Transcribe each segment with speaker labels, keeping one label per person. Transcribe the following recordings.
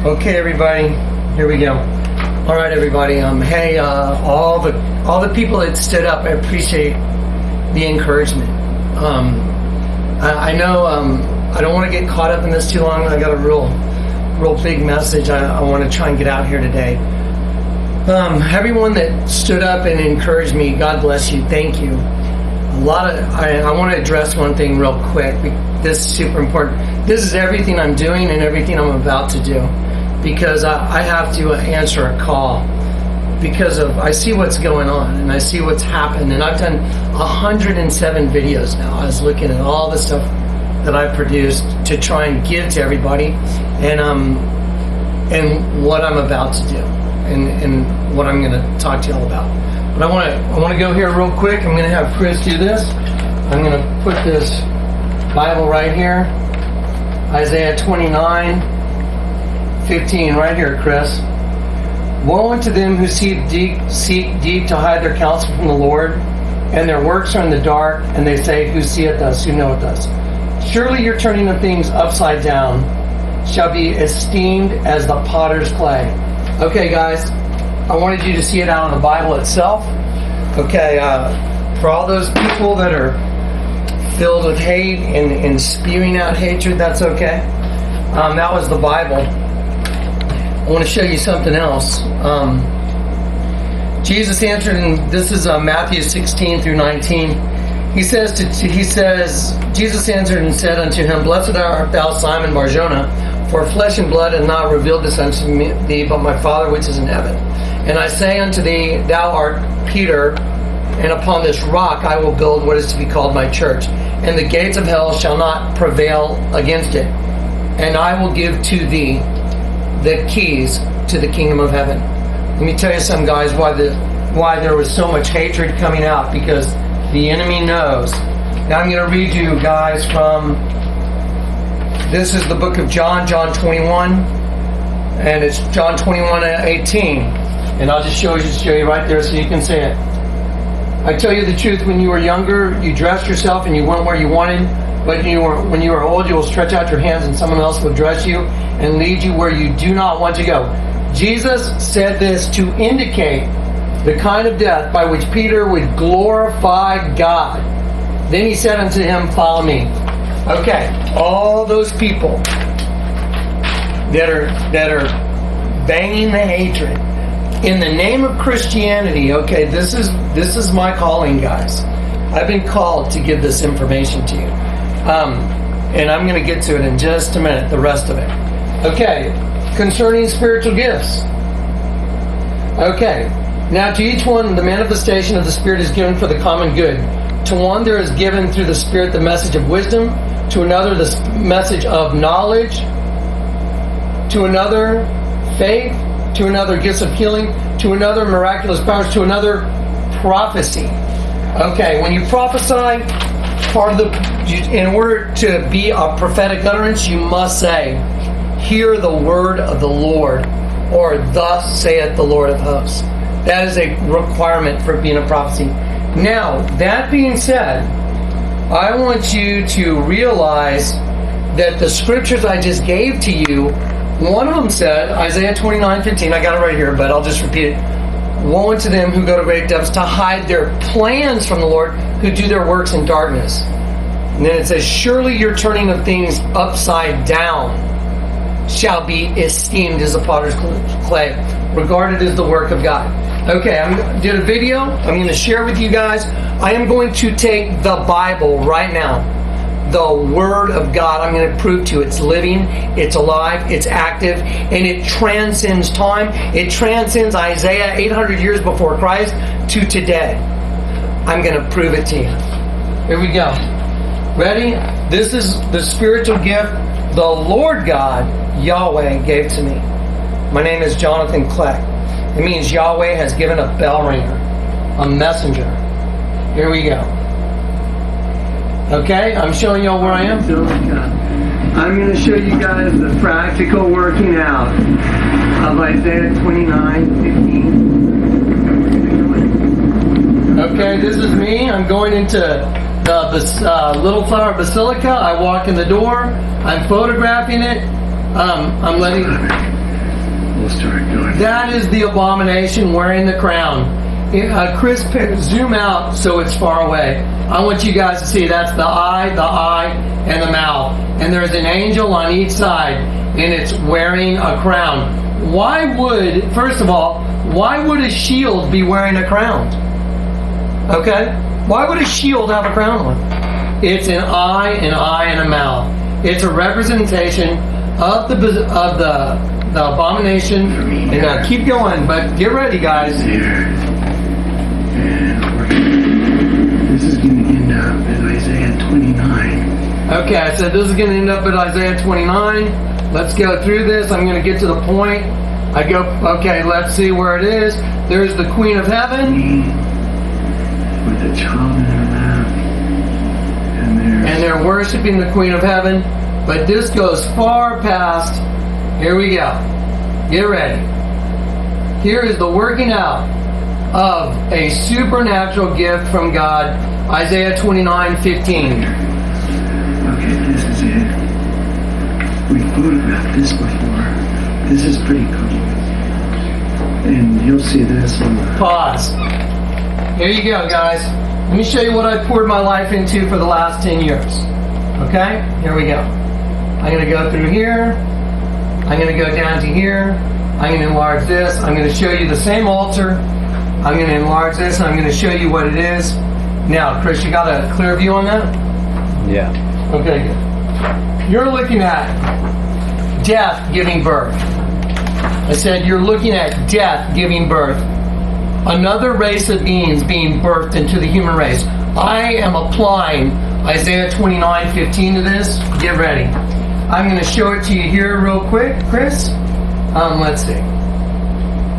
Speaker 1: Okay, everybody, here we go. All right, everybody. Hey, all the people that stood up, I appreciate the encouragement. I know I don't want to get caught up in this too long. I got a real big message I want to try and get out here today. Everyone that stood up and encouraged me, God bless you. Thank you. I want to address one thing real quick. This is super important. This is everything I'm doing and everything I'm about to do, because I have to answer a call because I see what's going on and I see what's happened. And I've done 107 videos now. I was looking at all the stuff that I produced to try and give to everybody, and what I'm about to do, and what I'm going to talk to y'all about. But I want to go here real quick. I'm going to have Chris do this. I'm going to put this Bible right here, Isaiah 29:15, right here, Chris. Woe unto them who seek deep to hide their counsel from the Lord, and their works are in the dark, and they say, who seeth us, who knoweth us? Surely your turning of things upside down shall be esteemed as the potter's clay. Okay, guys, I wanted you to see it out in the Bible itself. Okay, for all those people that are filled with hate and spewing out hatred, that's okay. That was the Bible. I want to show you something else. Jesus answered, and this is Matthew 16-19. He says, Jesus answered and said unto him, Blessed art thou, Simon Bar-Jonah, for flesh and blood hath not revealed this unto thee, but my Father which is in heaven. And I say unto thee, thou art Peter, and upon this rock I will build what is to be called my church, and the gates of hell shall not prevail against it. And I will give to thee the keys to the kingdom of heaven. Let me tell you something, guys, why there was so much hatred coming out, because the enemy knows. Now I'm going to read you guys from, this is the book of John 21, and it's John 21:18. And I'll just show you right there so you can see it. I tell you the truth, when you were younger, you dressed yourself and you went where you wanted. But when you are old, you will stretch out your hands and someone else will dress you and lead you where you do not want to go. Jesus said this to indicate the kind of death by which Peter would glorify God. Then he said unto him, follow me. Okay, all those people that are banging the hatred in the name of Christianity, okay, this is my calling, guys. I've been called to give this information to you. And I'm going to get to it in just a minute, the rest of it. Okay, concerning spiritual gifts. Okay, now to each one the manifestation of the Spirit is given for the common good. To one there is given through the Spirit the message of wisdom, to another the message of knowledge, to another faith, to another gifts of healing, to another miraculous powers, to another prophecy. Okay, when you prophesy, in order to be a prophetic utterance, you must say, hear the word of the Lord, or thus saith the Lord of hosts. That is a requirement for being a prophecy. Now, that being said, I want you to realize that the scriptures I just gave to you, one of them said, Isaiah 29:15, I got it right here, but I'll just repeat it. Woe unto them who go to great depths to hide their plans from the Lord, who do their works in darkness. And then it says, surely your turning of things upside down shall be esteemed as a potter's clay, regarded as the work of God. Okay, I did a video. I'm going to share with you guys. I am going to take the Bible right now, the Word of God. I'm going to prove to you it's living, it's alive, it's active, and it transcends time. It transcends Isaiah 800 years before Christ to today. I'm going to prove it to you. Here we go. Ready? This is the spiritual gift the Lord God, Yahweh, gave to me. My name is Jonathan Kleck. It means Yahweh has given a bell ringer, a messenger. Here we go. Okay, I'm showing y'all where I am. I'm going to show you guys the practical working out of Isaiah 29:15. Okay, this is me. I'm going into the Little Flower Basilica. I walk in the door. I'm photographing it. I'm letting
Speaker 2: we'll start going.
Speaker 1: That is the abomination wearing the crown. Chris, zoom out so it's far away. I want you guys to see that's the eye, and the mouth. And there's an angel on each side, and it's wearing a crown. Why would, first of all, why would a shield be wearing a crown? Okay? Why would a shield have a crown on? It's an eye, and a mouth. It's a representation of the abomination. And keep going, but get ready, guys.
Speaker 2: This is going to end up at Isaiah 29.
Speaker 1: Okay, I said this is going to end up at Isaiah 29. Let's go through this. I'm going to get to the point. I go, okay, let's see where it is. There's the Queen of Heaven.
Speaker 2: With a child in her lap.
Speaker 1: And they're worshiping the Queen of Heaven. But this goes far past. Here we go. Get ready. Here is the working out of a supernatural gift from God. Isaiah 29:15.
Speaker 2: Okay, this is it. We photographed this before. This is pretty cool. And you'll see this on the...
Speaker 1: Pause. Here you go, guys. Let me show you what I've poured my life into for the last 10 years. Okay? Here we go. I'm going to go through here. I'm going to go down to here. I'm going to enlarge this. I'm going to show you the same altar. I'm going to enlarge this, and I'm going to show you what it is. Now, Chris, you got a clear view on that?
Speaker 3: Yeah.
Speaker 1: Okay, good. You're looking at death giving birth. I said you're looking at death giving birth. Another race of beings being birthed into the human race. I am applying Isaiah 29:15 to this. Get ready. I'm going to show it to you here real quick, Chris. Let's see.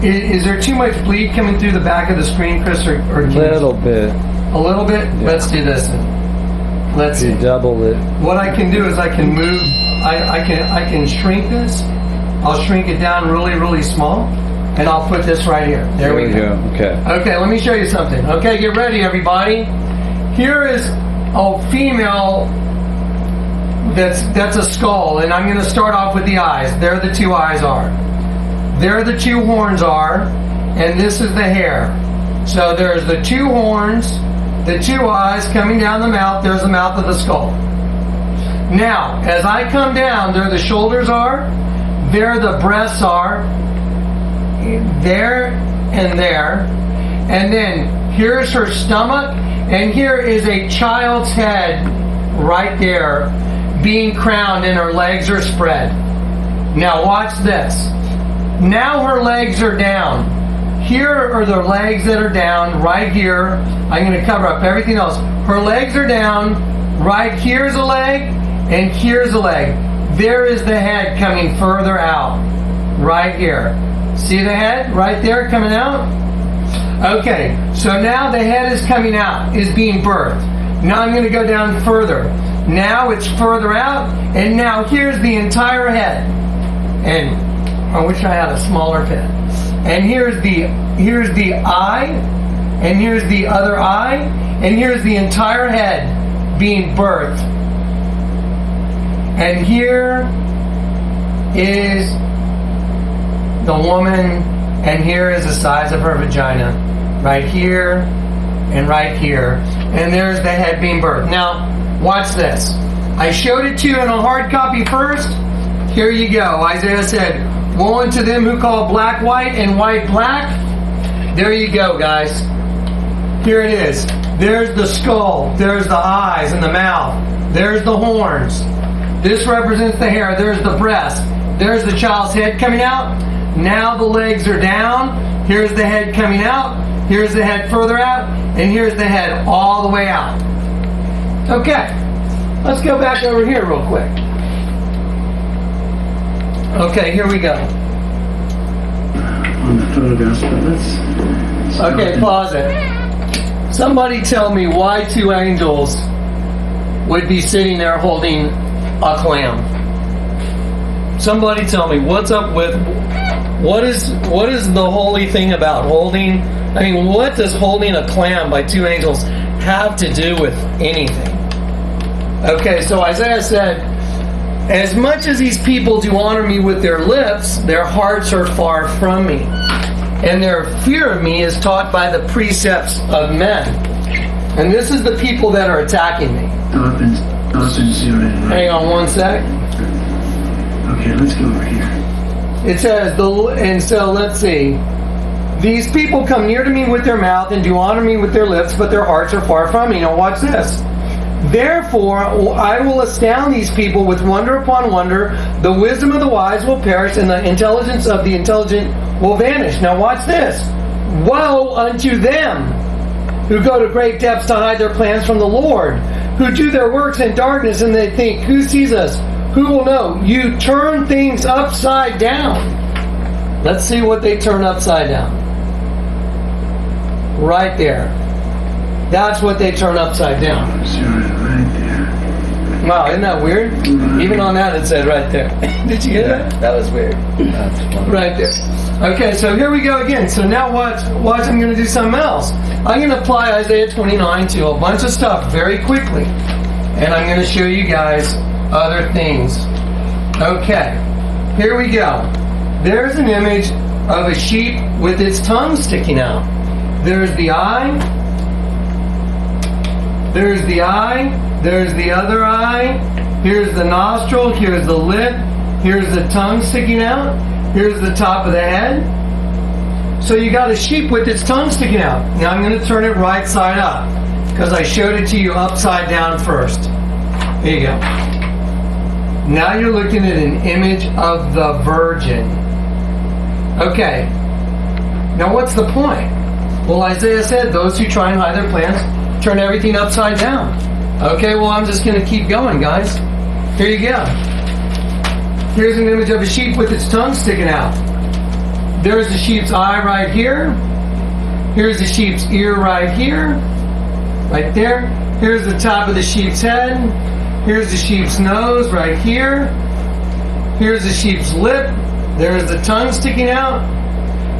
Speaker 1: Is there too much bleed coming through the back of the screen, Chris? Or
Speaker 3: a little bit.
Speaker 1: A little bit? Yeah. Let's do this then. Let's see.
Speaker 3: Double it.
Speaker 1: What I can do is I can move. I can shrink this. I'll shrink it down really, really small, and I'll put this right here. There we go.
Speaker 3: Okay.
Speaker 1: Okay, let me show you something. Okay, get ready, everybody. Here is a female that's a skull, and I'm going to start off with the eyes. There the two eyes are. There the two horns are, and this is the hair. So there's the two horns, the two eyes coming down the mouth. There's the mouth of the skull. Now, as I come down, there the shoulders are, there the breasts are, there and there. And then here's her stomach, and here is a child's head right there being crowned, and her legs are spread. Now watch this. Now her legs are down. Here are the legs that are down, right here. I'm going to cover up everything else. Her legs are down. Right here's a leg, and here's a leg. There is the head coming further out. Right here. See the head right there coming out? Okay, so now the head is coming out, is being birthed. Now I'm going to go down further. Now it's further out, and now here's the entire head. And I wish I had a smaller pen. And here's the eye, and here's the other eye, and here's the entire head being birthed. And here is the woman, and here is the size of her vagina. Right here, and right here. And there's the head being birthed. Now, watch this. I showed it to you in a hard copy first. Here you go. Isaiah said, "Woe unto them who call black white and white black." There you go, guys. Here it is. There's the skull. There's the eyes and the mouth. There's the horns. This represents the hair. There's the breast. There's the child's head coming out. Now the legs are down. Here's the head coming out. Here's the head further out. And here's the head all the way out. Okay. Let's go back over here real quick. Okay, here we go.
Speaker 2: On the photographs, but let's...
Speaker 1: Okay, pause it. Somebody tell me why two angels would be sitting there holding a clam. Somebody tell me what's up with... What is the holy thing about holding... I mean, what does holding a clam by two angels have to do with anything? Okay, so Isaiah said, As much as these people do honor me with their lips, their hearts are far from me. And their fear of me is taught by the precepts of men. And this is the people that are attacking me.
Speaker 2: Up and zero in.
Speaker 1: Hang on one sec.
Speaker 2: Okay, let's go over here.
Speaker 1: It says, and so let's see. These people come near to me with their mouth and do honor me with their lips, but their hearts are far from me. Now watch this. Therefore, I will astound these people with wonder upon wonder. The wisdom of the wise will perish, and the intelligence of the intelligent will vanish. Now watch this. Woe unto them who go to great depths to hide their plans from the Lord, who do their works in darkness, and they think, who sees us? Who will know? You turn things upside down. Let's see what they turn upside down. Right there. That's what they turn upside down.
Speaker 2: Zero right there.
Speaker 1: Wow, isn't that weird? Even on that it said right there. Did you get that? That was weird.
Speaker 3: That's funny.
Speaker 1: Right there. Okay, so here we go again. So now watch, I'm going to do something else. I'm going to apply Isaiah 29 to a bunch of stuff very quickly. And I'm going to show you guys other things. Okay, here we go. There's an image of a sheep with its tongue sticking out. There's the eye. There's the eye. There's the other eye. Here's the nostril. Here's the lip. Here's the tongue sticking out. Here's the top of the head. So you got a sheep with its tongue sticking out. Now I'm going to turn it right side up because I showed it to you upside down first. There you go. Now you're looking at an image of the Virgin. Okay. Now what's the point? Well, Isaiah said, those who try and hide their plans turn everything upside down. Okay, well, I'm just going to keep going, guys. Here you go. Here's an image of a sheep with its tongue sticking out. There's the sheep's eye right here. Here's the sheep's ear right here. Right there. Here's the top of the sheep's head. Here's the sheep's nose right here. Here's the sheep's lip. There's the tongue sticking out.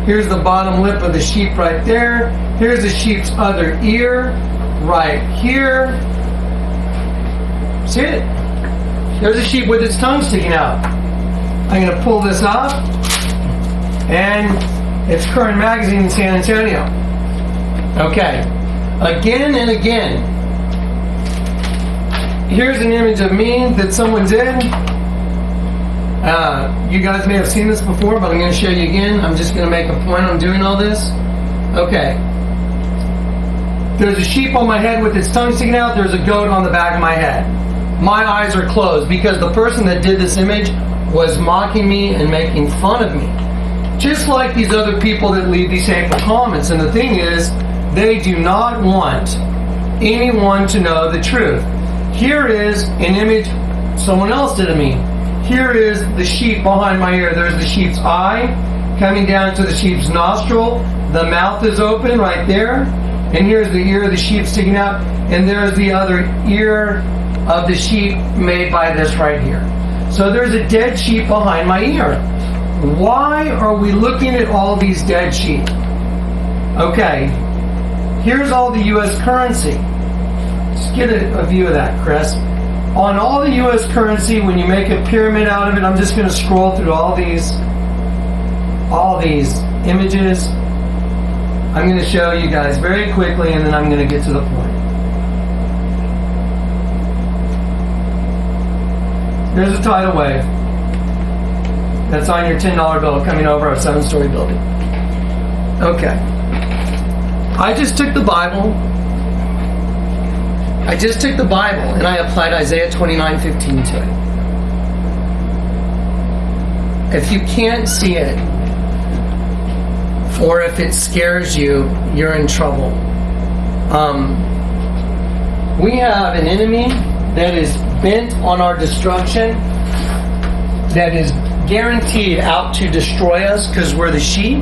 Speaker 1: Here's the bottom lip of the sheep right there. Here's the sheep's other ear right here. See it? There's a sheep with its tongue sticking out. I'm going to pull this off. And it's Current Magazine in San Antonio. Okay. Again and again. Here's an image of me that someone did. You guys may have seen this before, but I'm going to show you again. I'm just going to make a point on doing all this. Okay. There's a sheep on my head with its tongue sticking out. There's a goat on the back of my head. My eyes are closed because the person that did this image was mocking me and making fun of me. Just like these other people that leave these hateful comments. And the thing is, they do not want anyone to know the truth. Here is an image someone else did of me. Here is the sheep behind my ear. There's the sheep's eye coming down to the sheep's nostril. The mouth is open right there. And here's the ear of the sheep sticking out. And there's the other ear of the sheep made by this right here. So there's a dead sheep behind my ear. Why are we looking at all these dead sheep? Okay, here's all the U.S. currency. Just get a view of that, Chris. On all the U.S. currency, when you make a pyramid out of it, I'm just going to scroll through all these images. I'm going to show you guys very quickly, and then I'm going to get to the point. Here's a tidal wave that's on your $10 bill coming over a 7-story building. Okay. I just took the Bible and I applied Isaiah 29:15 to it. If you can't see it, or if it scares you, you're in trouble. We have an enemy that is bent on our destruction, that is guaranteed out to destroy us because we're the sheep.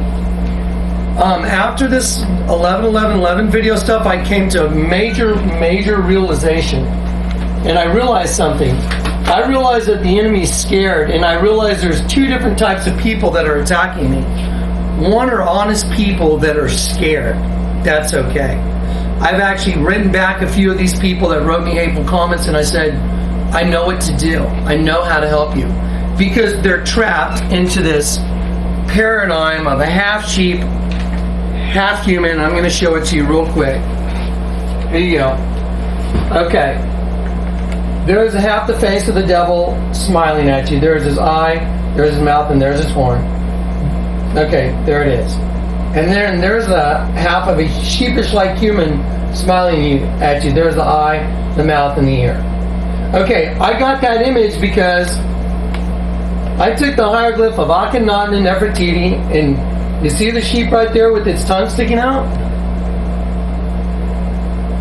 Speaker 1: After this 11-11-11 video stuff, I came to a major realization. And I realized something. I realized that the enemy's scared, and I realized there's two different types of people that are attacking me. One are honest people that are scared. That's okay. I've actually written back a few of these people that wrote me hateful comments, and I said, I know what to do. I know how to help you. Because they're trapped into this paradigm of a half sheep, half human. I'm going to show it to you real quick. Here you go. Okay. There's half the face of the devil smiling at you. There's his eye, there's his mouth, and there's his horn. Okay, there it is. And then there's a half of a sheepish-like human smiling at you. There's the eye, the mouth, and the ear. Okay, I got that image because I took the hieroglyph of Akhenaten and Nefertiti, and you see the sheep right there with its tongue sticking out?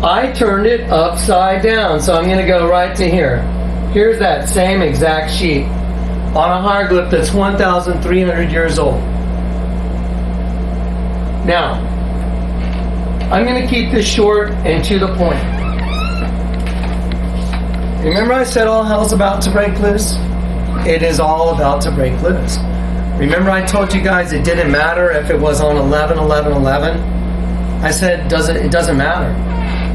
Speaker 1: I turned it upside down, so I'm going to go right to here. Here's that same exact sheep on a hieroglyph that's 1,300 years old. Now, I'm going to keep this short and to the point. Remember I said all hell's about to break loose? It is all about to break loose. Remember I told you guys it didn't matter if it was on 11/11/11? I said it doesn't matter.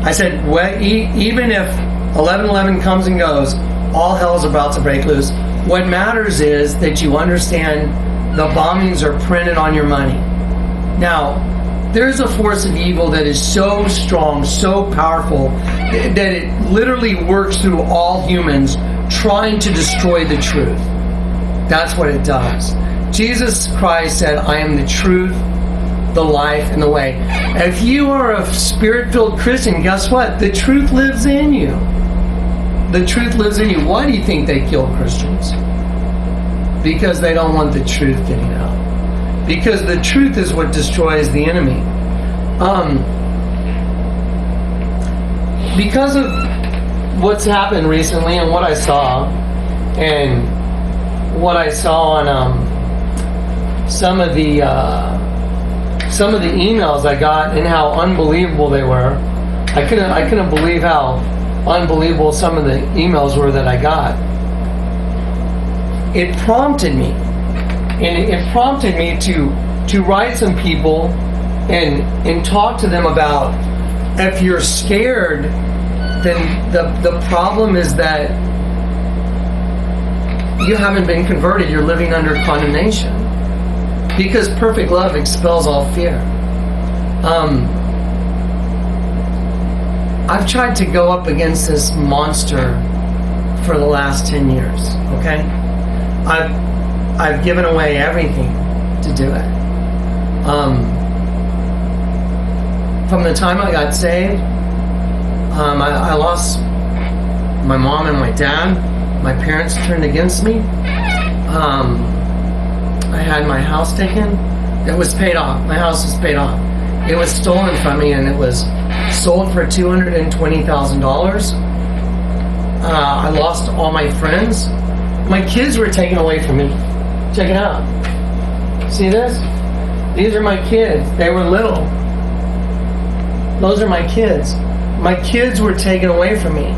Speaker 1: I said even if 11/11 comes and goes, all hell's about to break loose. What matters is that you understand the bombings are printed on your money. Now, there's a force of evil that is so strong, so powerful, that it literally works through all humans trying to destroy the truth. That's what it does. Jesus Christ said, I am the truth, the life, and the way. If you are a spirit-filled Christian, guess what? The truth lives in you. The truth lives in you. Why do you think they kill Christians? Because they don't want the truth getting out. Because the truth is what destroys the enemy. Because of what's happened recently and what I saw on some of the emails I got and how unbelievable they were, I couldn't believe how unbelievable some of the emails were that I got. It prompted me. And it prompted me to write some people and talk to them about, if you're scared, then the problem is that you haven't been converted. You're living under condemnation. Because perfect love expels all fear. I've tried to go up against this monster for the last 10 years, okay? I've given away everything to do it. From the time I got saved, I lost my mom and my dad. My parents turned against me. I had my house taken. It was paid off. My house was paid off. It was stolen from me, and it was sold for $220,000. I lost all my friends. My kids were taken away from me. Check it out. See this? These are my kids. They were little. Those are my kids. My kids were taken away from me.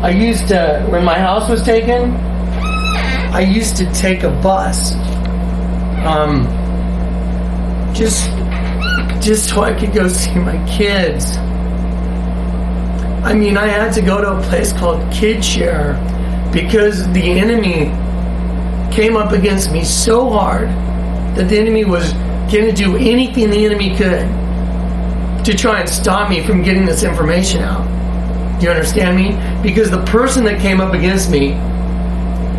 Speaker 1: I used to, when my house was taken, I used to take a bus. Just so I could go see my kids. I mean, I had to go to a place called Kid Share because the enemy came up against me so hard that the enemy was going to do anything the enemy could to try and stop me from getting this information out. Do you understand me? Because the person that came up against me,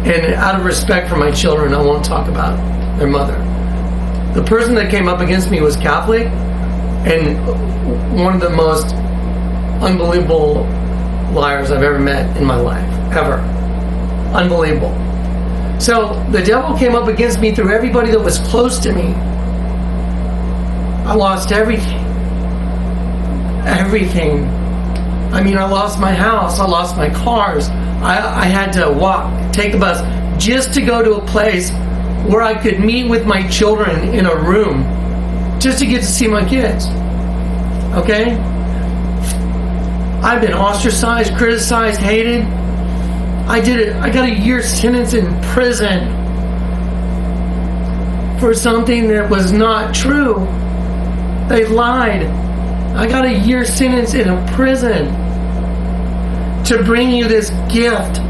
Speaker 1: and out of respect for my children, I won't talk about their mother. The person that came up against me was Catholic, and one of the most unbelievable liars I've ever met in my life, ever. Unbelievable. So the devil came up against me through everybody that was close to me. I lost everything. Everything. I mean, I lost my house. I lost my cars. I had to walk, take a bus, just to go to a place where I could meet with my children in a room, just to get to see my kids. Okay? I've been ostracized, criticized, hated. I got a year's sentence in prison for something that was not true. They lied. I got a year's sentence in a prison. to bring you this gift.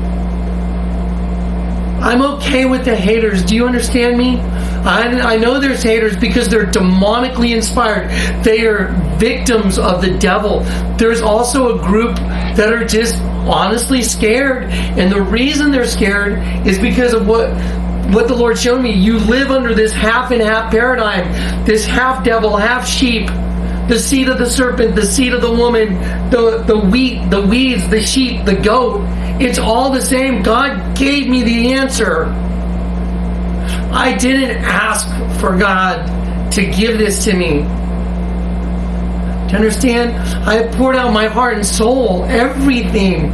Speaker 1: I'm okay with the haters. Do you understand me? I know there's haters because they're demonically inspired. They are victims of the devil. There's also a group that are just honestly scared. And the reason they're scared is because of what the Lord showed me. You live under this half and half paradigm. This half devil, half sheep. The seed of the serpent, the seed of the woman, the wheat, the weeds, the sheep, the goat. It's all the same. God gave me the answer. I didn't ask for God to give this to me. Do you understand? I have poured out my heart and soul, everything.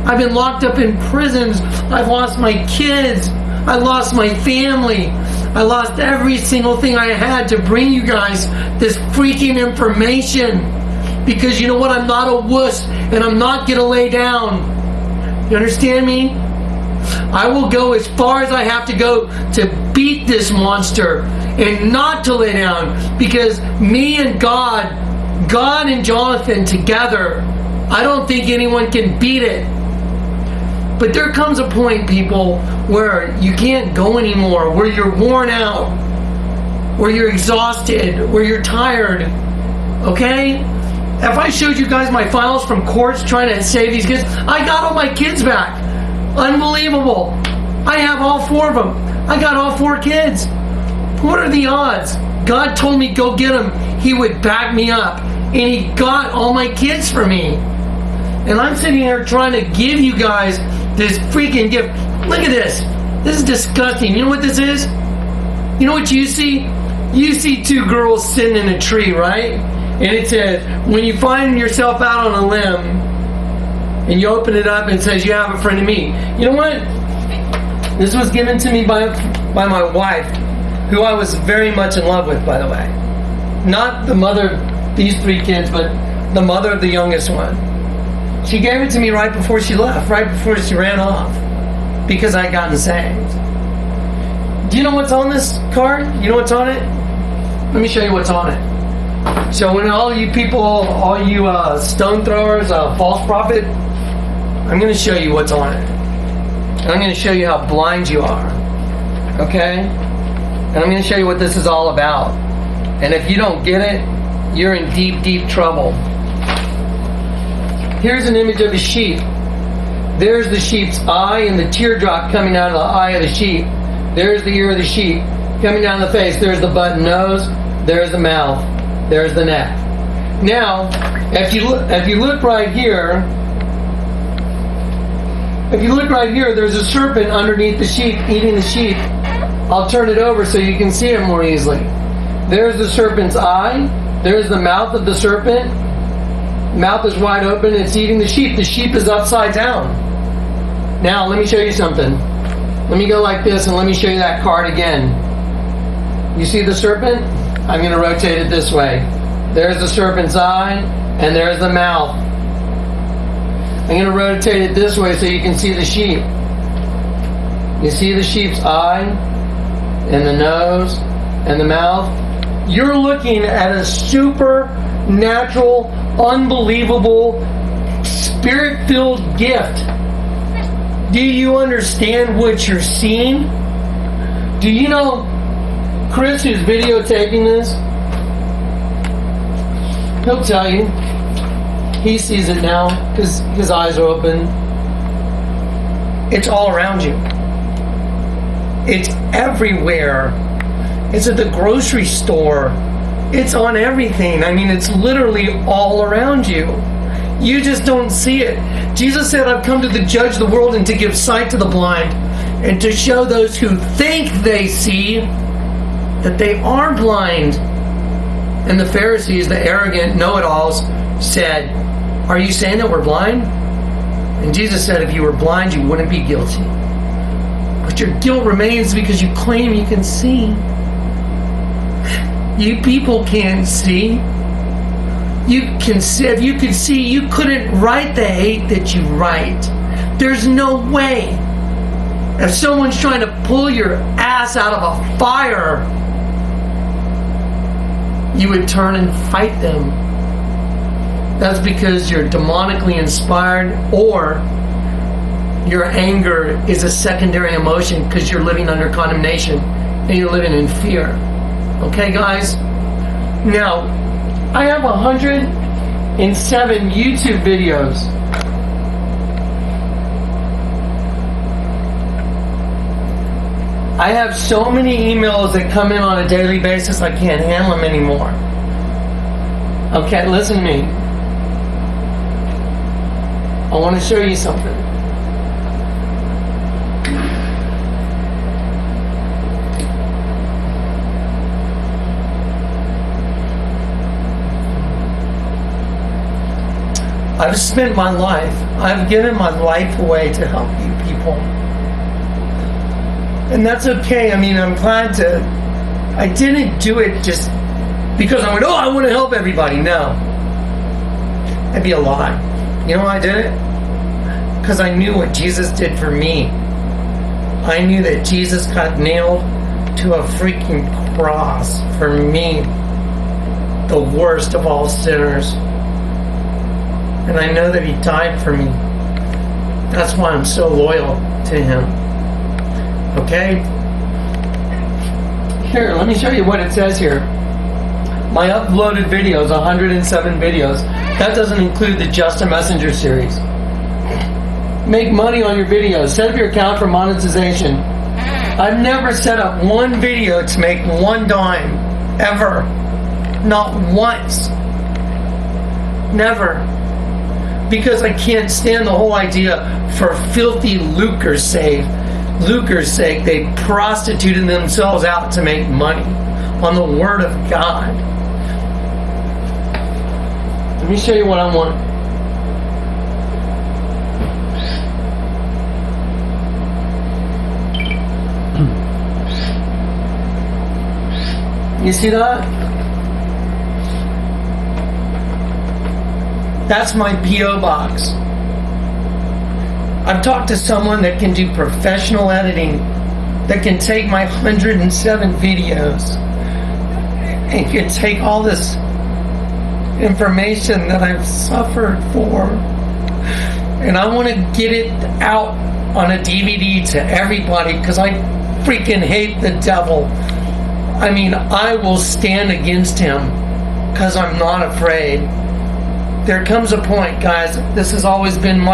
Speaker 1: I've been locked up in prisons. I've lost my kids. I lost my family. I lost every single thing I had to bring you guys this freaking information. Because you know what? I'm not a wuss and I'm not going to lay down. You understand me? I will go as far as I have to go to beat this monster and not to lay down. Because me and God and Jonathan together, I don't think anyone can beat it. But there comes a point, people, where you can't go anymore, where you're worn out, where you're exhausted, where you're tired. Okay? If I showed you guys my files from courts trying to save these kids, I got all my kids back. Unbelievable. I have all 4 of them. I got all 4 kids. What are the odds? God told me go get them. He would back me up. And He got all my kids for me. And I'm sitting here trying to give you guys this freaking gift. Look at this. This is disgusting. You know what this is? You know what you see? You see 2 girls sitting in a tree, right? And it says, when you find yourself out on a limb, and you open it up and it says, you have a friend in me. You know what? This was given to me by my wife, who I was very much in love with, by the way. Not the mother of these 3 kids, but the mother of the youngest one. She gave it to me right before she left, right before she ran off, because I had gotten saved. Do you know what's on this card? You know what's on it? Let me show you what's on it. So when all you people, all you stone throwers, false prophet, I'm going to show you what's on it. And I'm going to show you how blind you are. Okay? And I'm going to show you what this is all about. And if you don't get it, you're in deep, deep trouble. Here's an image of a sheep. There's the sheep's eye and the teardrop coming out of the eye of the sheep. There's the ear of the sheep coming down the face. There's the button nose. There's the mouth. There's the neck. Now, if you look right here, there's a serpent underneath the sheep eating the sheep. I'll turn it over so you can see it more easily. There's the serpent's eye. There's the mouth of the serpent. Mouth is wide open. It's eating the sheep. The sheep is upside down. Now, let me show you something. Let me go like this and let me show you that card again. You see the serpent? I'm going to rotate it this way. There's the serpent's eye, and there's the mouth. I'm going to rotate it this way so you can see the sheep. You see the sheep's eye, and the nose, and the mouth? You're looking at a supernatural, unbelievable, spirit-filled gift. Do you understand what you're seeing? Do you know Chris, who's videotaping this? He'll tell you. He sees it now because his eyes are open. It's all around you. It's everywhere. It's at the grocery store. It's on everything. I mean, it's literally all around you. You just don't see it. Jesus said, I've come to judge the world and to give sight to the blind and to show those who think they see that they are blind. And the Pharisees, the arrogant know-it-alls, said, are you saying that we're blind? And Jesus said, if you were blind, you wouldn't be guilty. But your guilt remains because you claim you can see. You people can't see. You can see. If you could see, you couldn't write the hate that you write. There's no way. If someone's trying to pull your ass out of a fire, you would turn and fight them. that's because you're demonically inspired, or your anger is a secondary emotion because you're living under condemnation and you're living in fear. Okay, guys? Now, I have 107 YouTube videos. I have so many emails that come in on a daily basis, I can't handle them anymore. Okay, listen to me. I want to show you something. I've spent my life, I've given my life away to help you people. And that's okay. I mean, I'm glad to. I didn't do it just because I went, oh, I want to help everybody. No. That'd be a lie. You know why I did it? Because I knew what Jesus did for me. I knew that Jesus got nailed to a freaking cross for me, the worst of all sinners. And I know that he died for me. That's why I'm so loyal to him. Okay? Here, let me show you what it says here. My uploaded videos, 107 videos. That doesn't include the Just a Messenger series. Make money on your videos. Set up your account for monetization. I've never set up one video to make one dime. Ever. Not once. Never. Because I can't stand the whole idea for filthy lucre's sake. They prostituted themselves out to make money on the Word of God. Let me show you what I want. You see that? That's my P.O. box. I've talked to someone that can do professional editing, that can take my 107 videos and can take all this information that I've suffered for, and I want to get it out on a DVD to everybody because I freaking hate the devil. I mean, I will stand against him because I'm not afraid. There comes a point, guys, this has always been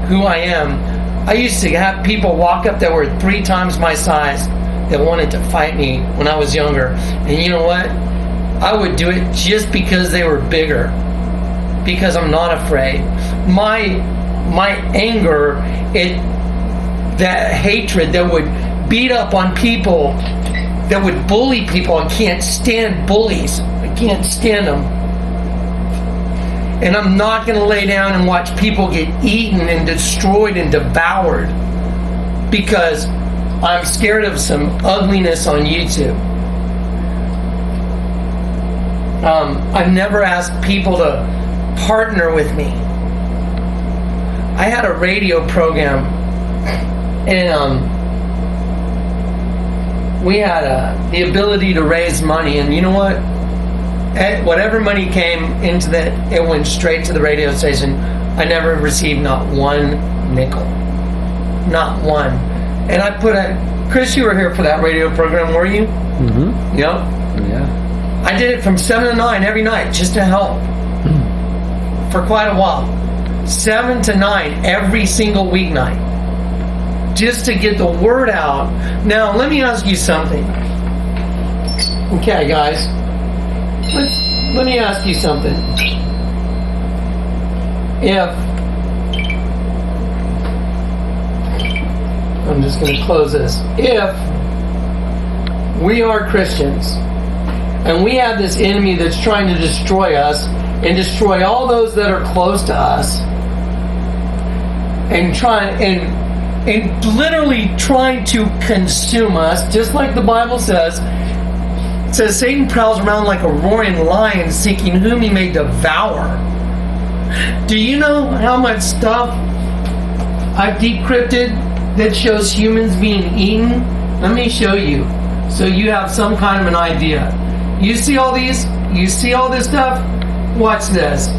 Speaker 1: who I am. I used to have people walk up that were 3 times my size that wanted to fight me when I was younger. And you know what? I would do it just because they were bigger. Because I'm not afraid. My anger, that hatred that would beat up on people, that would bully people. I can't stand bullies. I can't stand them. And I'm not going to lay down and watch people get eaten and destroyed and devoured because I'm scared of some ugliness on YouTube. I've never asked people to partner with me. I had a radio program, and we had the ability to raise money, and you know what? Whatever money came into that, it went straight to the radio station. I never received not one nickel. Not one. And I put Chris, you were here for that radio program, were you?
Speaker 3: Mm-hmm.
Speaker 1: Yep.
Speaker 3: Yeah.
Speaker 1: I did it from 7 to 9 every night just to help. For quite a while. 7 to 9 every single weeknight. Just to get the word out. Now, let me ask you something. Okay, guys. Let me ask you something. I'm just going to close this. If we are Christians and we have this enemy that's trying to destroy us and destroy all those that are close to us and literally trying to consume us, just like the Bible says, it says Satan prowls around like a roaring lion seeking whom he may devour. Do you know how much stuff I've decrypted that shows humans being eaten? Let me show you so you have some kind of an idea. You see all these? You see all this stuff? Watch this.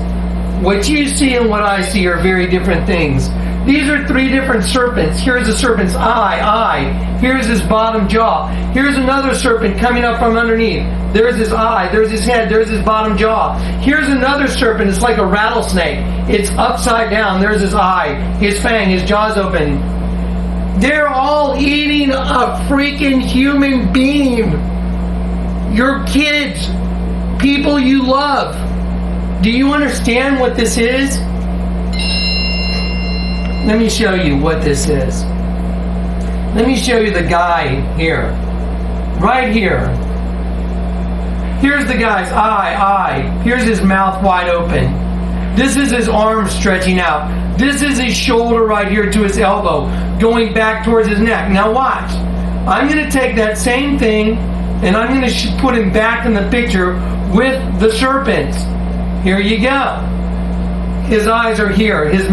Speaker 1: What you see and what I see are very different things. These are three different serpents. Here's the serpent's eye. Here's his bottom jaw. Here's another serpent coming up from underneath. There's his eye. There's his head. There's his bottom jaw. Here's another serpent. It's like a rattlesnake. It's upside down. There's his eye, his fang, his jaw's open. They're all eating a freaking human being. Your kids, people you love. Do you understand what this is? Let me show you what this is. Let me show you the guy here. Right here. Here's the guy's eye. Here's his mouth wide open. This is his arm stretching out. This is his shoulder right here to his elbow, going back towards his neck. Now watch. I'm going to take that same thing and I'm going to put him back in the picture with the serpents. Here you go. His eyes are here. His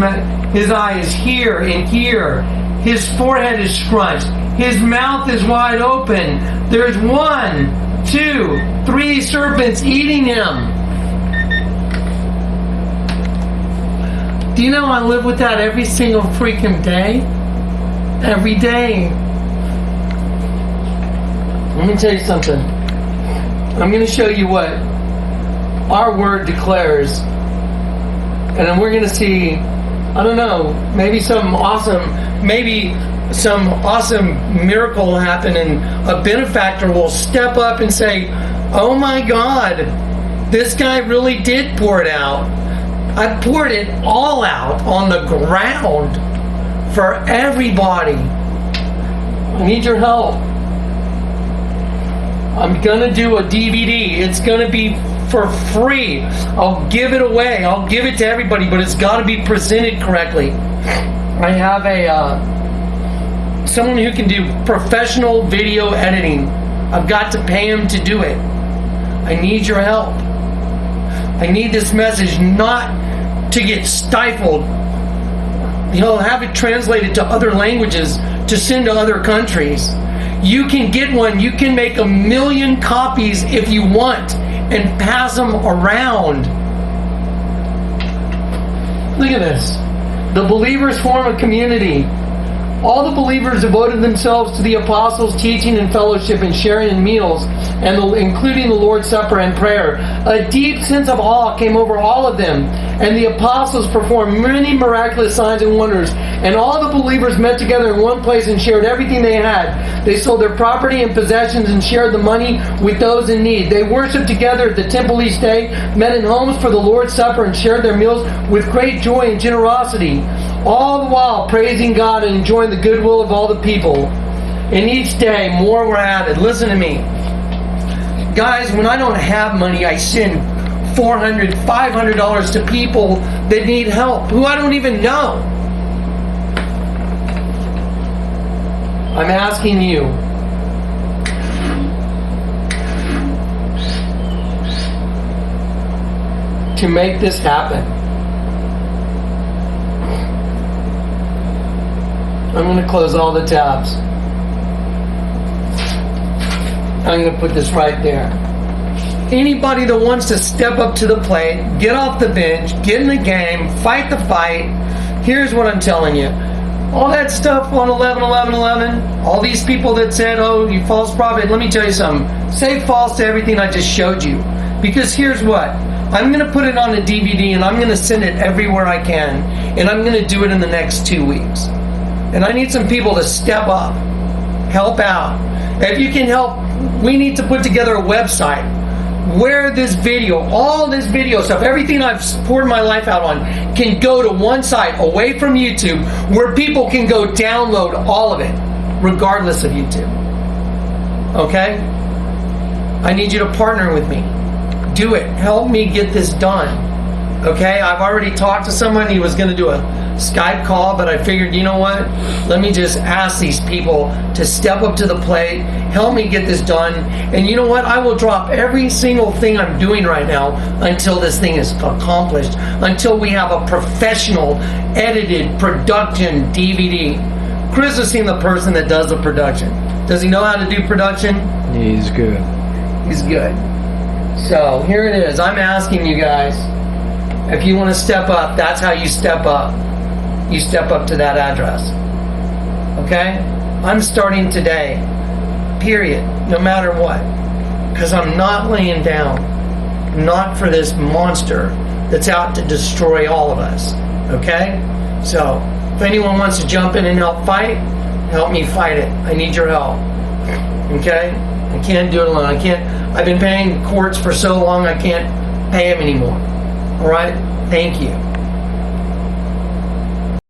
Speaker 1: eye is here and here. His forehead is scrunched. His mouth is wide open. There's 1, 2, 3 serpents eating him. Do you know I live with that every single freaking day? Every day. Let me tell you something. I'm going to show you what our word declares. And then we're going to see, I don't know, maybe some awesome miracle will happen and a benefactor will step up and say, oh my God, this guy really did pour it out. I poured it all out on the ground for everybody. I need your help. I'm going to do a DVD. It's going to be for free. I'll give it away. I'll give it to everybody, but it's got to be presented correctly. I have someone who can do professional video editing. I've got to pay him to do it. I need your help. I need this message not to get stifled. Have it translated to other languages to send to other countries. You can get one. You can make 1 million copies if you want and pass them around. Look at this. The believers form a community. All the believers devoted themselves to the apostles' teaching and fellowship and sharing in meals, including the Lord's Supper and prayer. A deep sense of awe came over all of them, and the apostles performed many miraculous signs and wonders. And all the believers met together in one place and shared everything they had. They sold their property and possessions and shared the money with those in need. They worshiped together at the temple each day, met in homes for the Lord's Supper, and shared their meals with great joy and generosity, all the while praising God and enjoying the goodwill of all the people. And each day more were added. Listen to me. Guys, when I don't have money, I send $400, $500 to people that need help, who I don't even know. I'm asking you, to make this happen. I'm going to close all the tabs. I'm going to put this right there. Anybody that wants to step up to the plate, get off the bench, get in the game, fight the fight, here's what I'm telling you. All that stuff on 11, all these people that said, oh, you false prophet, let me tell you something. Say false to everything I just showed you. Because here's what. I'm going to put it on a DVD and I'm going to send it everywhere I can. And I'm going to do it in the next 2 weeks. And I need some people to step up, help out. If you can help, we need to put together a website where this video, all this video stuff, everything I've poured my life out on, can go to one site away from YouTube where people can go download all of it, regardless of YouTube. Okay? I need you to partner with me. Do it. Help me get this done. Okay? I've already talked to someone. He was going to do a Skype call, but I figured, you know what? Let me just ask these people to step up to the plate, help me get this done, and you know what? I will drop every single thing I'm doing right now until this thing is accomplished, until we have a professional edited production DVD. Chris has seen the person that does the production. Does he know how to do production?
Speaker 3: He's good.
Speaker 1: He's good. So here it is. I'm asking you guys, If you want to step up, that's how you step up. You step up to that address. Okay? I'm starting today. Period. No matter what. Because I'm not laying down. Not for this monster that's out to destroy all of us. Okay? So, if anyone wants to jump in and help me fight it. I need your help. Okay? I can't do it alone. I've been paying courts for so long I can't pay them anymore. Alright? Thank you.